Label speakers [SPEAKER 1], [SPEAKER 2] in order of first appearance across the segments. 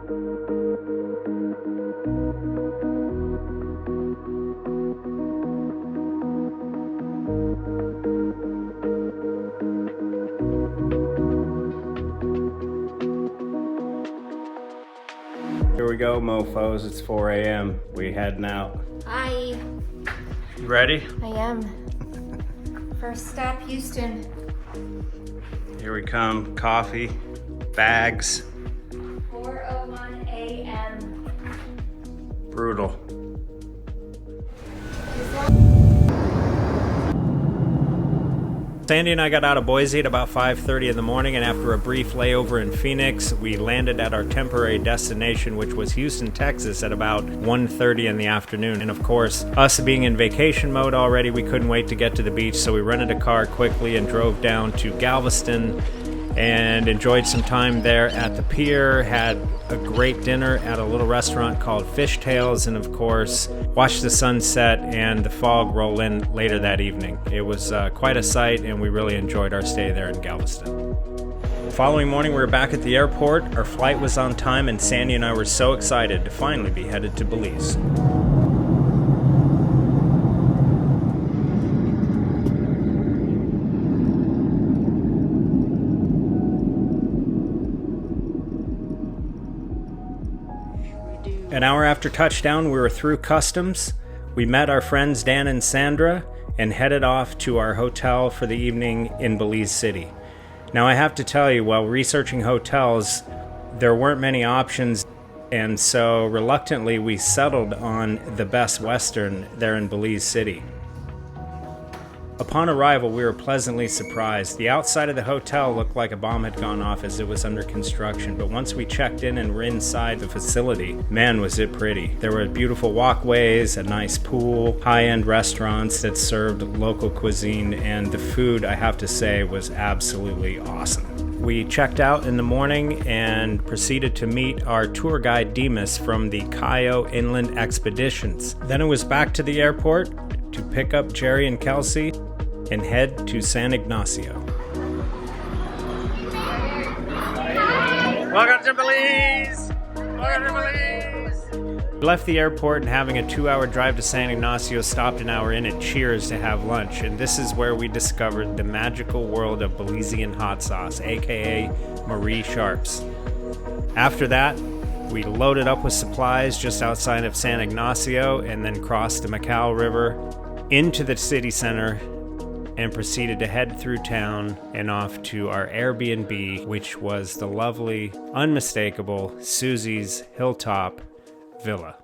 [SPEAKER 1] Here we go, mofos. It's 4 a.m. We heading out.
[SPEAKER 2] Hi.
[SPEAKER 1] You ready?
[SPEAKER 2] I am. First stop, Houston.
[SPEAKER 1] Here we come. Coffee, bags.
[SPEAKER 2] 4:01 a.m.
[SPEAKER 1] Brutal. Sandy and I got out of Boise at about 5:30 in the morning, and after a brief layover in Phoenix, we landed at our temporary destination, which was Houston, Texas, at about 1:30 in the afternoon. And of course, us being in vacation mode already, we couldn't wait to get to the beach, so we rented a car quickly and drove down to Galveston and enjoyed some time there at the pier, had a great dinner at a little restaurant called Fishtails, and of course watched the sunset and the fog roll in later that evening. It was quite a sight, and we really enjoyed our stay there in Galveston. The following morning we were back at the airport. Our flight was on time, and Sandy and I were so excited to finally be headed to Belize. An hour after touchdown, we were through customs. We met our friends Dan and Sandra and headed off to our hotel for the evening in Belize City. Now, I have to tell you, while researching hotels, there weren't many options, and so reluctantly we settled on the Best Western there in Belize City. Upon arrival, we were pleasantly surprised. The outside of the hotel looked like a bomb had gone off as it was under construction, but once we checked in and were inside the facility, man, was it pretty. There were beautiful walkways, a nice pool, high-end restaurants that served local cuisine, and the food, I have to say, was absolutely awesome. We checked out in the morning and proceeded to meet our tour guide Demas from the Cayo Inland Expeditions. Then it was back to the airport to pick up Jerry and Kelsey and head to San Ignacio. Welcome to Belize! Welcome to Belize! We left the airport and, having a 2-hour drive to San Ignacio, stopped an hour in at Cheers to have lunch, and this is where we discovered the magical world of Belizean hot sauce, aka Marie Sharps. After that, we loaded up with supplies just outside of San Ignacio and then crossed the Cahal River into the city center and proceeded to head through town and off to our Airbnb, which was the lovely, unmistakable Susie's Hilltop Villa.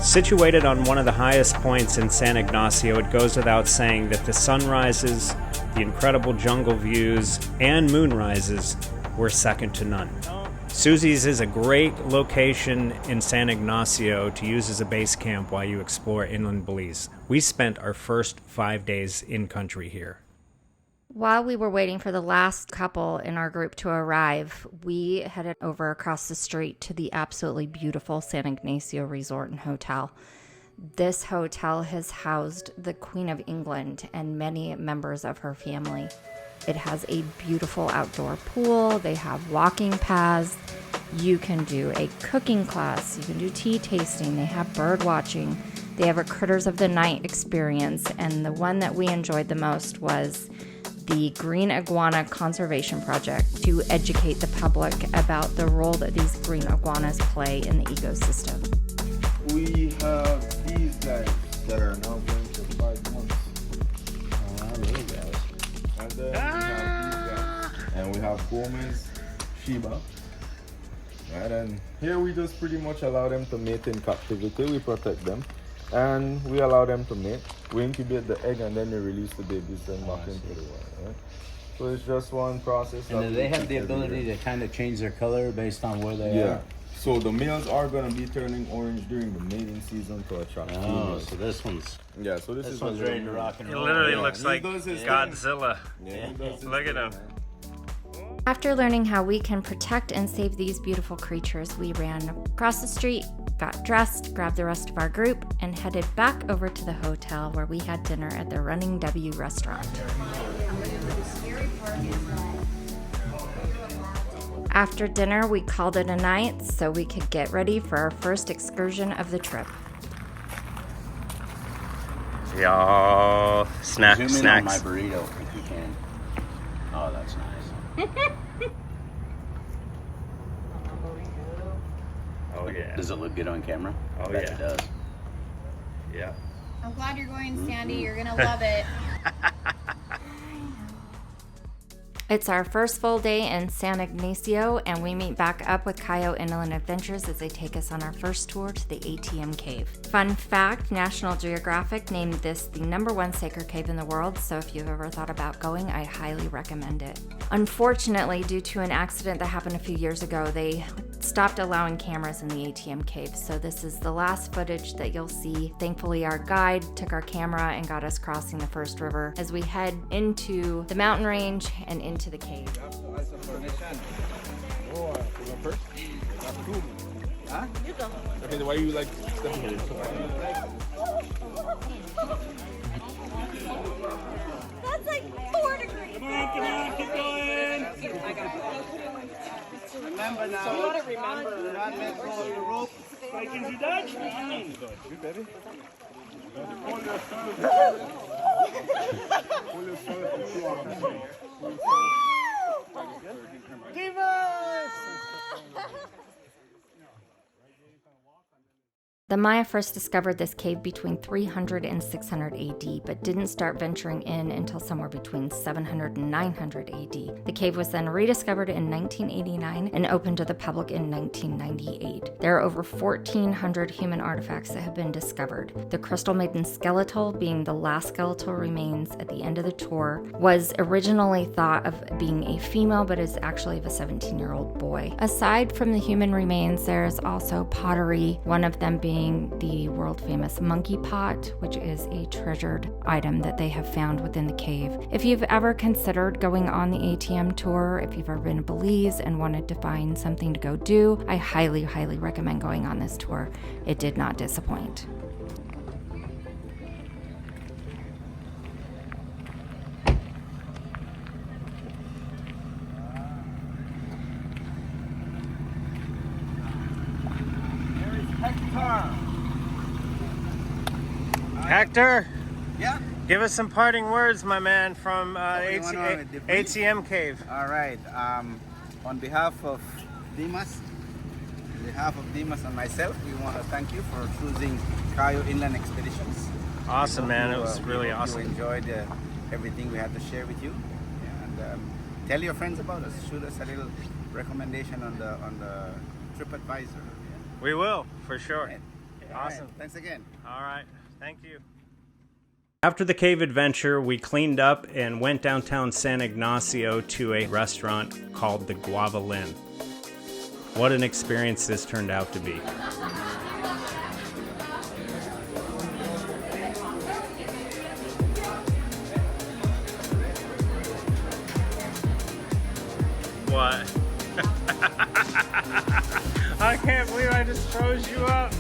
[SPEAKER 1] Situated on one of the highest points in San Ignacio, it goes without saying that the sunrises, the incredible jungle views, and moonrises were second to none. Susie's is a great location in San Ignacio to use as a base camp while you explore inland Belize. We spent our first 5 days in country here.
[SPEAKER 2] While we were waiting for the last couple in our group to arrive, we headed over across the street to the absolutely beautiful San Ignacio Resort and Hotel. This hotel has housed the Queen of England and many members of her family. It has a beautiful outdoor pool. They have walking paths. You can do a cooking class. You can do tea tasting. They have bird watching. They have a Critters of the Night experience. And the one that we enjoyed the most was the Green Iguana Conservation Project to educate the public about the role that these green iguanas play in the ecosystem.
[SPEAKER 3] We have these guys that are now going to 5 months. And then we have these guys. And we have Gomez, Sheba. Right, and here we just pretty much allow them to mate in captivity. We protect them. and we allow them to mate. We incubate the egg and then they release the babies then back into the water. Right? So it's just one process.
[SPEAKER 4] And do they have the ability to kind of change their color based on where they are?
[SPEAKER 3] So the males are going to be turning orange during the mating season to attract females.
[SPEAKER 4] So this one's
[SPEAKER 3] So this
[SPEAKER 4] one's ready to rock and
[SPEAKER 1] He
[SPEAKER 4] roll.
[SPEAKER 1] literally looks like
[SPEAKER 3] his
[SPEAKER 1] Godzilla. Look at him.
[SPEAKER 2] After learning how we can protect and save these beautiful creatures, we ran across the street, got dressed, grabbed the rest of our group, and headed back over to the hotel where we had dinner at the Running W restaurant. After dinner, we called it a night so we could get ready for our first excursion of the trip.
[SPEAKER 1] Y'all,
[SPEAKER 4] Zoom in
[SPEAKER 1] snacks.
[SPEAKER 4] on my burrito if you can. Oh, that's nice.
[SPEAKER 1] Oh yeah.
[SPEAKER 4] Does it look good on camera?
[SPEAKER 1] Oh,
[SPEAKER 4] I bet
[SPEAKER 1] yeah.
[SPEAKER 4] it does.
[SPEAKER 1] Yeah.
[SPEAKER 5] I'm glad you're going, Sandy. You're gonna love it.
[SPEAKER 2] It's our first full day in San Ignacio, and we meet back up with Cayo Inland Adventures as they take us on our first tour to the ATM Cave. Fun fact, National Geographic named this the #1 sacred cave in the world, so if you've ever thought about going, I highly recommend it. Unfortunately, due to an accident that happened a few years ago, they stopped allowing cameras in the ATM Cave, so this is the last footage that you'll see. Thankfully, our guide took our camera and got us crossing the first river as we head into the mountain range and into the cave.
[SPEAKER 3] Okay, why you like
[SPEAKER 5] That's like 4 degrees.
[SPEAKER 6] Come on, keep going.
[SPEAKER 7] Remember now. So what remember? Do not let go of the rope.
[SPEAKER 6] Like in Dutch? Good, baby.
[SPEAKER 2] The Maya first discovered this cave between 300 and 600 AD, but didn't start venturing in until somewhere between 700 and 900 AD. The cave was then rediscovered in 1989 and opened to the public in 1998. There are over 1,400 human artifacts that have been discovered. The Crystal Maiden skeletal, being the last skeletal remains at the end of the tour, was originally thought of being a female, but is actually of a 17-year-old boy. Aside from the human remains, there is also pottery, one of them being the world-famous monkey pot, which is a treasured item that they have found within the cave. If you've ever considered going on the ATM tour, if you've ever been to Belize and wanted to find something to go do, I highly, highly recommend going on this tour. It did not disappoint.
[SPEAKER 1] Hector,
[SPEAKER 7] Yeah.
[SPEAKER 1] give us some parting words, my man, from
[SPEAKER 7] What do you want on it, the brief?
[SPEAKER 1] ATM Cave.
[SPEAKER 7] All right. On behalf of Dimas, and myself, we want to thank you for choosing Cayo Inland Expeditions.
[SPEAKER 1] Awesome, man. It
[SPEAKER 7] We
[SPEAKER 1] was
[SPEAKER 7] hope
[SPEAKER 1] really
[SPEAKER 7] you
[SPEAKER 1] awesome.
[SPEAKER 7] enjoyed everything we had to share with you, and tell your friends about us. Shoot us a little recommendation on the TripAdvisor.
[SPEAKER 1] We will, for sure.
[SPEAKER 7] Right.
[SPEAKER 1] Awesome.
[SPEAKER 7] All right. Thanks again.
[SPEAKER 1] All right. Thank you. After the cave adventure, we cleaned up and went downtown San Ignacio to a restaurant called the Guava Lin. What an experience this turned out to be. What? I can't believe I just froze you up.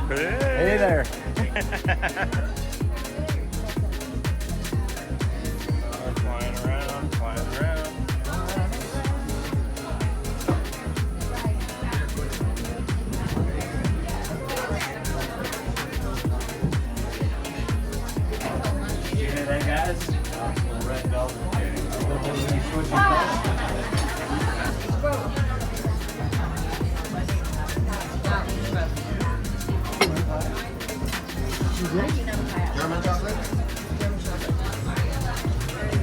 [SPEAKER 4] Hey there.
[SPEAKER 1] Flying around, flying around.
[SPEAKER 4] Did you hear that, guys? Little red velvet.
[SPEAKER 3] German chocolate?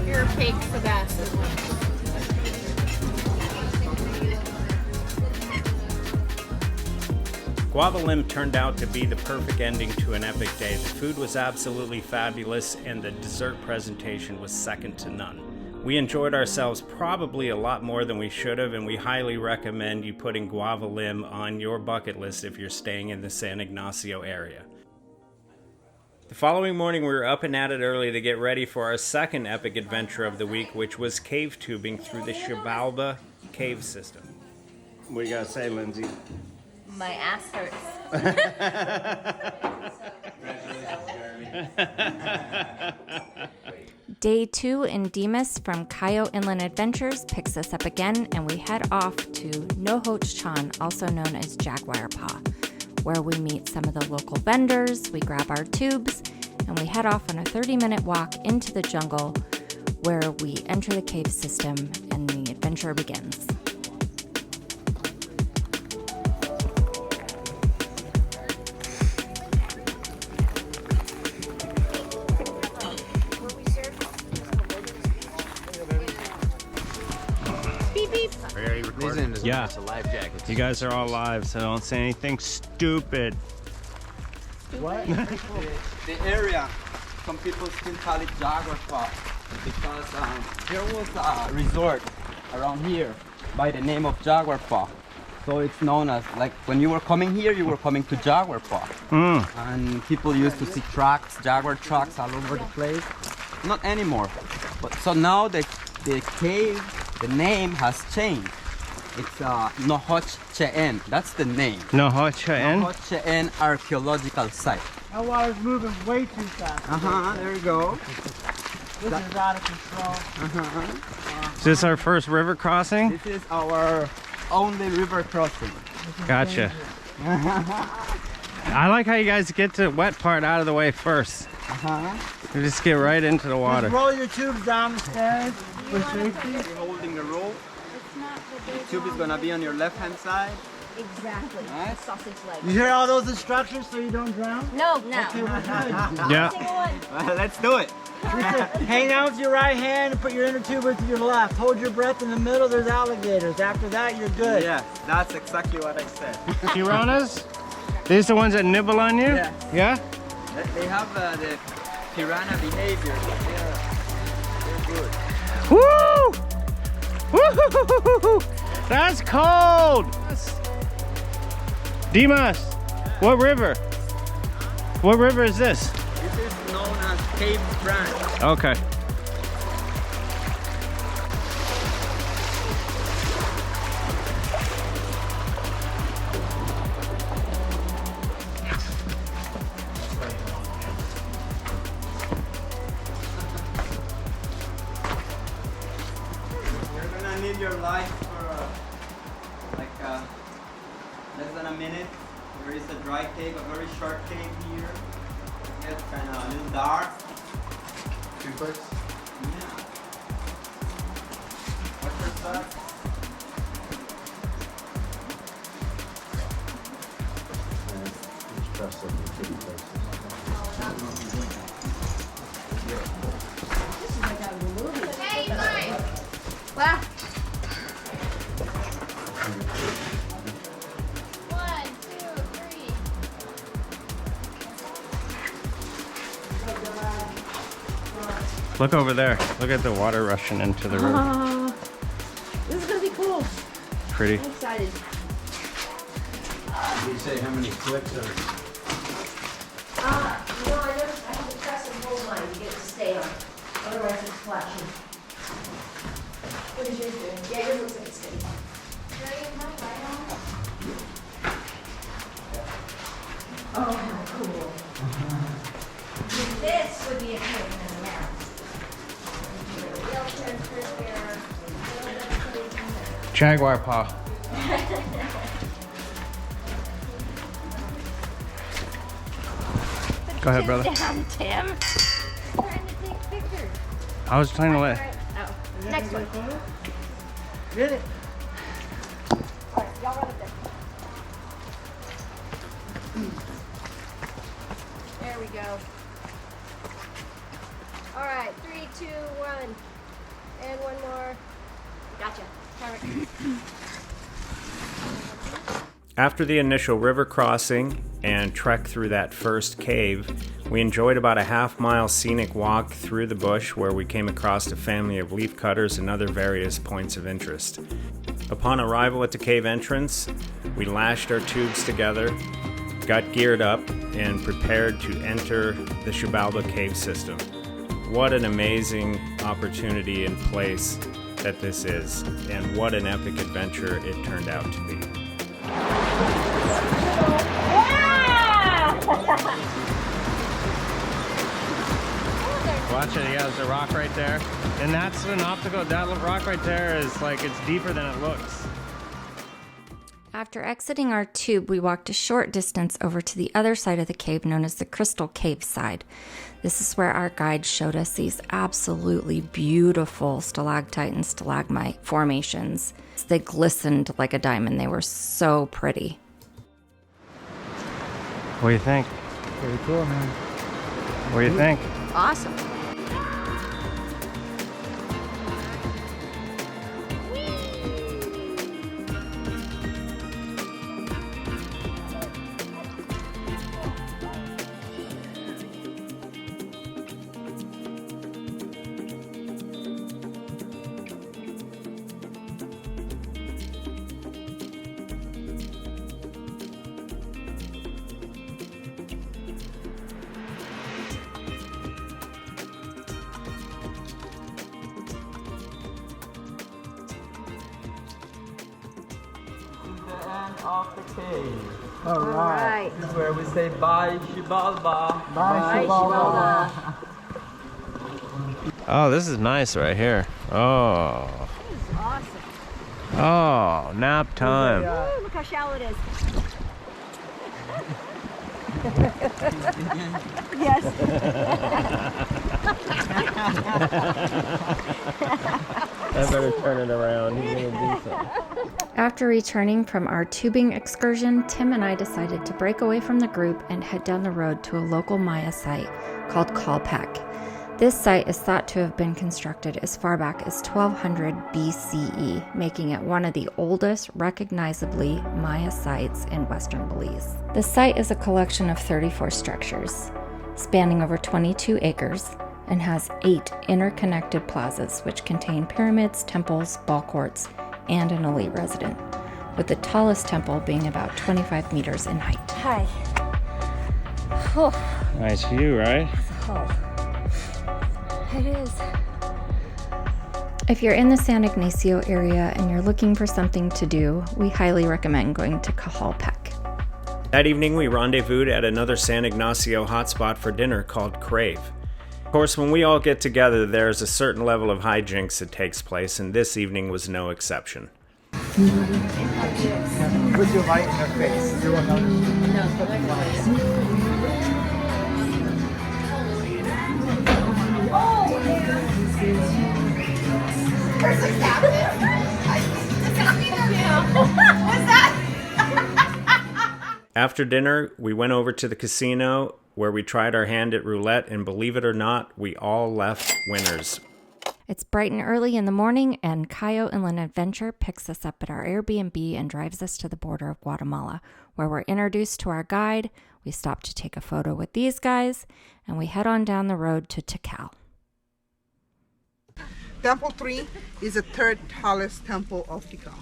[SPEAKER 5] Your pig's the best.
[SPEAKER 1] Guava Limb turned out to be the perfect ending to an epic day. The food was absolutely fabulous and the dessert presentation was second to none. We enjoyed ourselves probably a lot more than we should have, and we highly recommend you putting Guava Limb on your bucket list if you're staying in the San Ignacio area. The following morning, we were up and at it early to get ready for our second epic adventure of the week, which was cave tubing through the Cahal Pech cave system. What do you gotta say, Lindsay?
[SPEAKER 5] My ass hurts.
[SPEAKER 2] Day 2 in Dimas from Cayo Inland Adventures picks us up again, and we head off to Nohoch-Chan, also known as Jaguar Paw, where we meet some of the local vendors, we grab our tubes, and we head off on a 30-minute walk into the jungle where we enter the cave system and the adventure begins.
[SPEAKER 1] Yeah, you guys are all live, so don't say anything stupid.
[SPEAKER 7] What? the area, some people still call it Jaguar Paw because there was a resort around here by the name of Jaguar Paw. So it's known as, like, when you were coming here, you were coming to Jaguar Paw. And people used to see trucks, Jaguar trucks all over the place. Not anymore. But so now the cave, the name has changed. It's Nohoch-Chan. That's the name.
[SPEAKER 1] Nohoch-Chan?
[SPEAKER 7] Nohoch-Chan Archaeological Site.
[SPEAKER 8] That water's moving way too fast.
[SPEAKER 7] There you go.
[SPEAKER 8] This is out of control.
[SPEAKER 1] Is this our first river crossing?
[SPEAKER 7] This is our only river crossing.
[SPEAKER 1] Gotcha. I like how you guys get the wet part out of the way first. You just get right into the water.
[SPEAKER 8] Just roll your tubes down the stairs for safety.
[SPEAKER 7] You're holding the rope. The tube is gonna be on your left-hand side.
[SPEAKER 5] Exactly.
[SPEAKER 7] Nice.
[SPEAKER 5] Sausage leg.
[SPEAKER 8] You hear all those instructions so you don't drown?
[SPEAKER 5] No.
[SPEAKER 8] Okay, we're good.
[SPEAKER 1] Yeah.
[SPEAKER 5] Single one.
[SPEAKER 7] Let's do it.
[SPEAKER 8] Hang down with your right hand and put your inner tube with your left. Hold your breath in the middle, there's alligators. After that, you're good.
[SPEAKER 7] Yeah, that's exactly what I said.
[SPEAKER 1] Piranhas? These the ones that nibble on you?
[SPEAKER 7] Yeah.
[SPEAKER 1] Yeah?
[SPEAKER 7] They have the piranha behavior. They're good.
[SPEAKER 1] Woo! Woo! That's cold! Dimas, what river? What river is this?
[SPEAKER 7] This is known as Cave Branch.
[SPEAKER 1] Okay.
[SPEAKER 7] You're gonna need your light for less than a minute. There is a dry cave, a very short cave here. It gets kind of a little dark.
[SPEAKER 3] Duplex?
[SPEAKER 7] Yeah. Watch your step.
[SPEAKER 5] Hey, fine. Wow. 1, 2, 3.
[SPEAKER 1] Look over there. Look at the water rushing into the river.
[SPEAKER 5] This is gonna be cool.
[SPEAKER 1] Pretty.
[SPEAKER 5] I'm excited.
[SPEAKER 3] Did you say how many clicks are?
[SPEAKER 9] No, I have to press and hold mine to get it to stay on. Otherwise it's flashing. What is yours doing? Yeah, yours looks like it's steady. Oh, how cool. This would be a pain in the mouth.
[SPEAKER 1] Jaguar paw. Go ahead, brother.
[SPEAKER 5] Down, Tim. Trying to take pictures.
[SPEAKER 1] I was trying to let.
[SPEAKER 5] Oh, next one.
[SPEAKER 8] Get it.
[SPEAKER 5] All right, y'all run up there. There we go. All right, 3, 2, 1. And one more. Gotcha. Perfect.
[SPEAKER 1] After the initial river crossing and trek through that first cave, we enjoyed about a half-mile scenic walk through the bush where we came across a family of leafcutters and other various points of interest. Upon arrival at the cave entrance, we lashed our tubes together, got geared up, and prepared to enter the Xibalba cave system. What an amazing opportunity and place that this is, and what an epic adventure it turned out to be.
[SPEAKER 10] Watch it, yeah, there's a rock right there. And that's an optical, that rock right there is like, it's deeper than it looks.
[SPEAKER 2] After exiting our tube, we walked a short distance over to the other side of the cave known as the Crystal Cave side. This is where our guide showed us these absolutely beautiful stalactite and stalagmite formations. They glistened like a diamond. They were so pretty.
[SPEAKER 10] What do you think?
[SPEAKER 8] Pretty cool, man.
[SPEAKER 10] What do you think?
[SPEAKER 5] Awesome.
[SPEAKER 7] Of the cave.
[SPEAKER 8] All right.
[SPEAKER 7] This is where we say bye Xibalba.
[SPEAKER 8] Bye, Xibalba.
[SPEAKER 10] Oh, this is nice right here. Oh.
[SPEAKER 5] This is awesome.
[SPEAKER 10] Oh, nap time.
[SPEAKER 5] Ooh, look how shallow it is. Yes.
[SPEAKER 10] I better turn it around. He's gonna do something.
[SPEAKER 2] After returning from our tubing excursion, Tim and I decided to break away from the group and head down the road to a local Maya site called Cahal Pech. This site is thought to have been constructed as far back as 1200 BCE, making it one of the oldest recognizably Maya sites in western Belize. The site is a collection of 34 structures, spanning over 22 acres, and has 8 interconnected plazas which contain pyramids, temples, ball courts, and an elite resident, with the tallest temple being about 25 meters in height.
[SPEAKER 5] Hi. Oh,
[SPEAKER 10] Nice view, right?
[SPEAKER 5] it is.
[SPEAKER 2] If you're in the San Ignacio area and you're looking for something to do, we highly recommend going to Cahal Pech.
[SPEAKER 1] That evening, we rendezvoused at another San Ignacio hotspot for dinner called Crave. Of course, when we all get together, there's a certain level of hijinks that takes place, and this evening was no exception.
[SPEAKER 8] Put your light in her face. You want
[SPEAKER 1] After dinner, we went over to the casino where we tried our hand at roulette, and believe it or not, we all left winners.
[SPEAKER 2] It's bright and early in the morning, and Cayo Inland Adventure picks us up at our Airbnb and drives us to the border of Guatemala, where we're introduced to our guide. We stop to take a photo with these guys, and we head on down the road to Tikal.
[SPEAKER 11] Temple 3 is the third tallest temple of Tikal.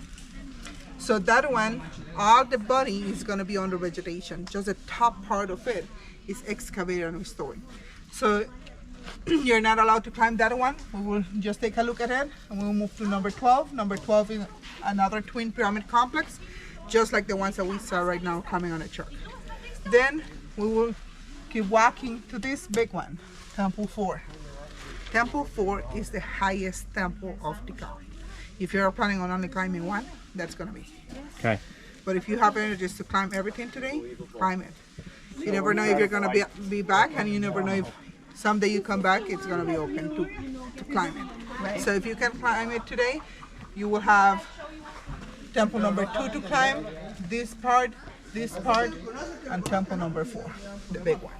[SPEAKER 11] So that one, all the body is going to be under vegetation. Just the top part of it is excavated and restored. So you're not allowed to climb that one. We will just take a look at it and we'll move to number 12. Number 12 is another twin pyramid complex, just like the ones that we saw right now coming on a truck. Then we will keep walking to this big one, Temple 4. Temple 4 is the highest temple of Tikal. If you're planning on only climbing one, that's going to be.
[SPEAKER 10] Okay.
[SPEAKER 11] But if you have energies to climb everything today, climb it. You never know if you're going to be back, and you never know if someday you come back, it's going to be open to climb it. Right. So if you can climb it today, you will have temple number 2 to climb, this part, and temple number 4, the big one.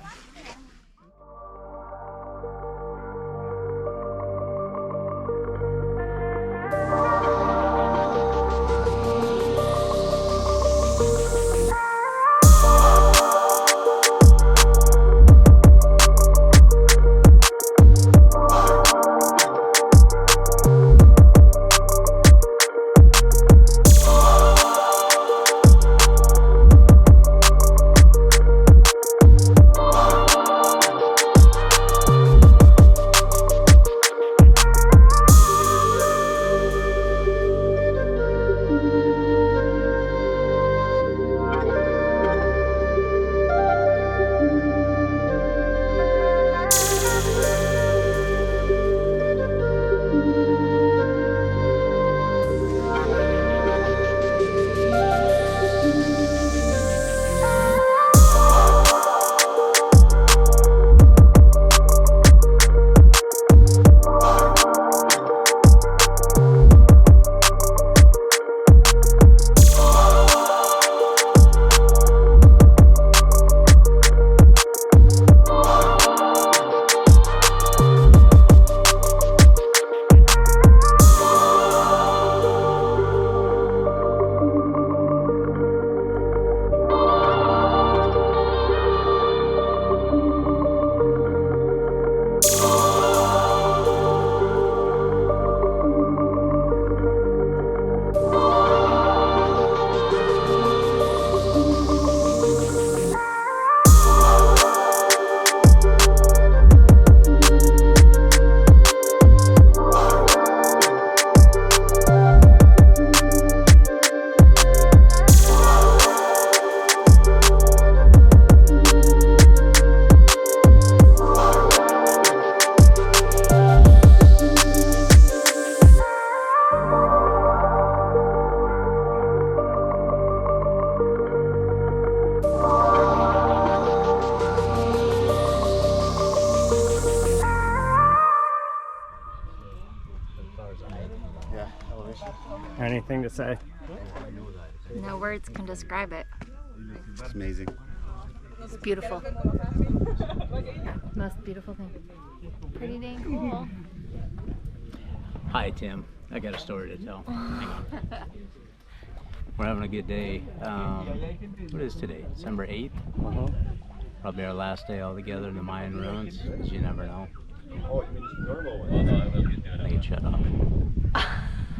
[SPEAKER 1] to say?
[SPEAKER 2] No words can describe it.
[SPEAKER 12] It's amazing.
[SPEAKER 2] It's beautiful. Most beautiful thing. Pretty dang cool.
[SPEAKER 4] Hi, Tim. I got a story to tell. Hang on. We're having a good day. What is today? December 8th? Probably our last day all together in the Mayan ruins, because you never know. I can shut off.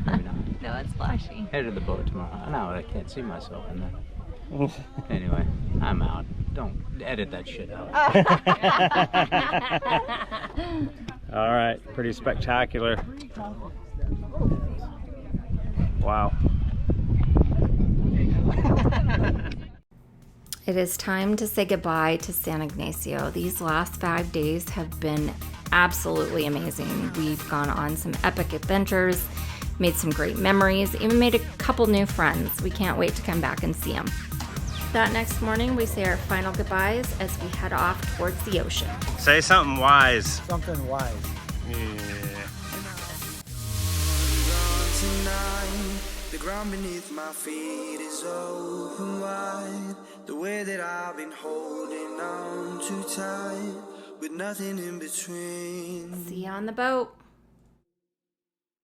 [SPEAKER 4] Maybe not.
[SPEAKER 2] No, it's flashy.
[SPEAKER 4] Headed to the boat tomorrow. No, I can't see myself in there. Anyway, I'm out. Don't edit that shit out.
[SPEAKER 1] All right, pretty spectacular. Wow.
[SPEAKER 2] It is time to say goodbye to San Ignacio. These last 5 days have been absolutely amazing. We've gone on some epic adventures, made some great memories, even made a couple new friends. We can't wait to come back and see them. That next morning, we say our final goodbyes as we head off towards the ocean.
[SPEAKER 1] Say something wise.
[SPEAKER 8] Something wise.
[SPEAKER 13] The ground beneath my feet is open wide. The way that I've been holding on too tight, with nothing in between.
[SPEAKER 2] See you on the boat.